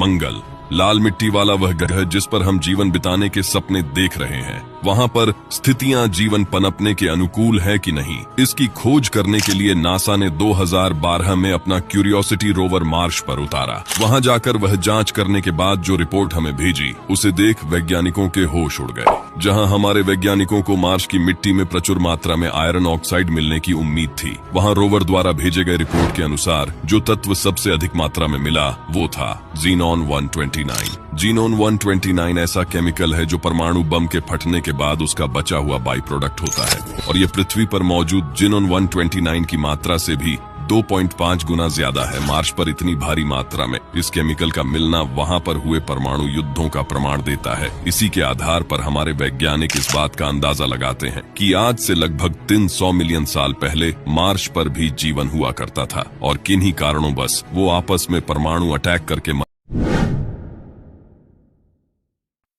मंगल, लाल मिट्टी वाला वह ग्रह जिस पर हम जीवन बिताने के सपने देख रहे हैं, वहां पर स्थितियां जीवन पनपने के अनुकूल है कि नहीं, इसकी खोज करने के लिए नासा ने 2012 में अपना क्यूरियोसिटी रोवर मार्स पर उतारा। वहां जाकर वह जांच करने के बाद जो रिपोर्ट हमें भेजी, उसे देख वैज्ञानिकों के होश उड़ गए। जहां हमारे वैज्ञानिकों को मार्स की मिट्टी में प्रचुर मात्रा में आयरन ऑक्साइड मिलने की उम्मीद थी, वहां रोवर द्वारा भेजे गए रिपोर्ट के अनुसार जो तत्व सबसे अधिक मात्रा में मिला वो था ज़ीनॉन 129। ज़ीनॉन 129 ऐसा केमिकल है जो परमाणु बम के फटने के बाद उसका बचा हुआ बाई प्रोडक्ट होता है, और ये पृथ्वी पर मौजूद ज़ीनॉन 129 की मात्रा से भी 2.5 गुना ज्यादा है। मार्स पर इतनी भारी मात्रा में इस केमिकल का मिलना वहां पर हुए परमाणु युद्धों का प्रमाण देता है। इसी के आधार पर हमारे वैज्ञानिक इस बात का अंदाजा लगाते हैं कि आज से लगभग 300 मिलियन साल पहले मार्स पर भी जीवन हुआ करता था, और किन्हीं कारणों बस वो आपस में परमाणु अटैक करके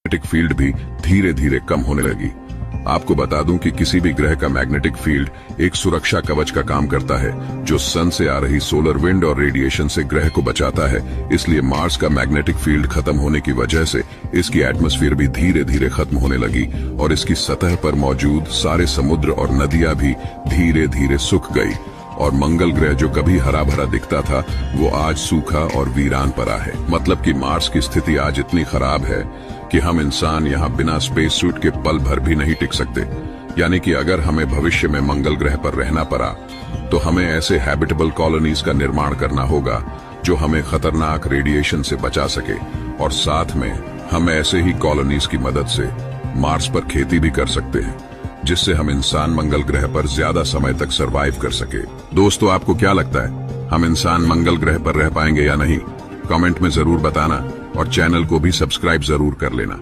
मैग्नेटिक फील्ड भी धीरे धीरे कम होने लगी। आपको बता दूं कि किसी भी ग्रह का मैग्नेटिक फील्ड एक सुरक्षा कवच का काम करता है, जो सन से आ रही सोलर विंड और रेडिएशन से ग्रह को बचाता है। इसलिए मार्स का मैग्नेटिक फील्ड खत्म होने की वजह से इसकी एटमॉस्फेयर भी धीरे धीरे खत्म होने लगी, और इसकी सतह पर मौजूद सारे समुद्र और नदियां भी धीरे धीरे सूख गई, और मंगल ग्रह जो कभी हरा भरा दिखता था वो आज सूखा और वीरान पड़ा है। मतलब कि मार्स की स्थिति आज इतनी खराब है कि हम इंसान यहाँ बिना स्पेस सूट के पल भर भी नहीं टिक सकते। यानी कि अगर हमें भविष्य में मंगल ग्रह पर रहना पड़ा तो हमें ऐसे हैबिटेबल कॉलोनीज का निर्माण करना होगा जो हमें खतरनाक रेडिएशन से बचा सके, और साथ में हम ऐसे ही कॉलोनीज की मदद से मार्स पर खेती भी कर सकते हैं, जिससे हम इंसान मंगल ग्रह पर ज्यादा समय तक सरवाइव कर सके। दोस्तों, आपको क्या लगता है, हम इंसान मंगल ग्रह पर रह पाएंगे या नहीं? कमेंट में जरूर बताना, और चैनल को भी सब्सक्राइब जरूर कर लेना।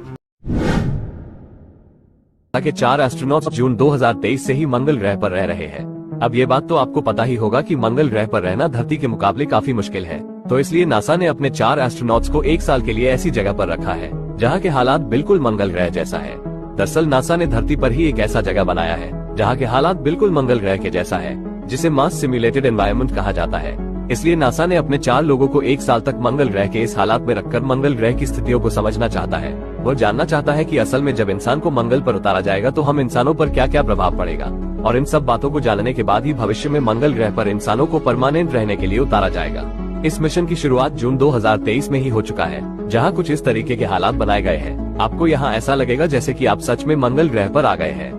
के 4 एस्ट्रोनॉट्स जून 2023 से ही मंगल ग्रह पर रह रहे हैं। अब ये बात तो आपको पता ही होगा कि मंगल ग्रह पर रहना धरती के मुकाबले काफी मुश्किल है, तो इसलिए नासा ने अपने 4 एस्ट्रोनॉट्स को 1 साल के लिए ऐसी जगह पर रखा है जहाँ के हालात बिल्कुल मंगल ग्रह जैसा है। दरअसल नासा ने धरती पर ही एक ऐसा जगह बनाया है जहाँ के हालात बिल्कुल मंगल ग्रह के जैसा है, जिसे मार्स सिमुलेटेड एनवायरनमेंट कहा जाता है। इसलिए नासा ने अपने 4 लोगों को 1 साल तक मंगल ग्रह के इस हालात में रखकर मंगल ग्रह की स्थितियों को समझना चाहता है। वो जानना चाहता है कि असल में जब इंसान को मंगल पर उतारा जाएगा तो हम इंसानों पर क्या क्या प्रभाव पड़ेगा, और इन सब बातों को जानने के बाद ही भविष्य में मंगल ग्रह पर इंसानों को परमानेंट रहने के लिए उतारा जाएगा। इस मिशन की शुरुआत जून 2023 में ही हो चुका है, जहाँ कुछ इस तरीके के हालात बनाए गए हैं। आपको यहाँ ऐसा लगेगा जैसे कि आप सच में मंगल ग्रह पर आ गए हैं।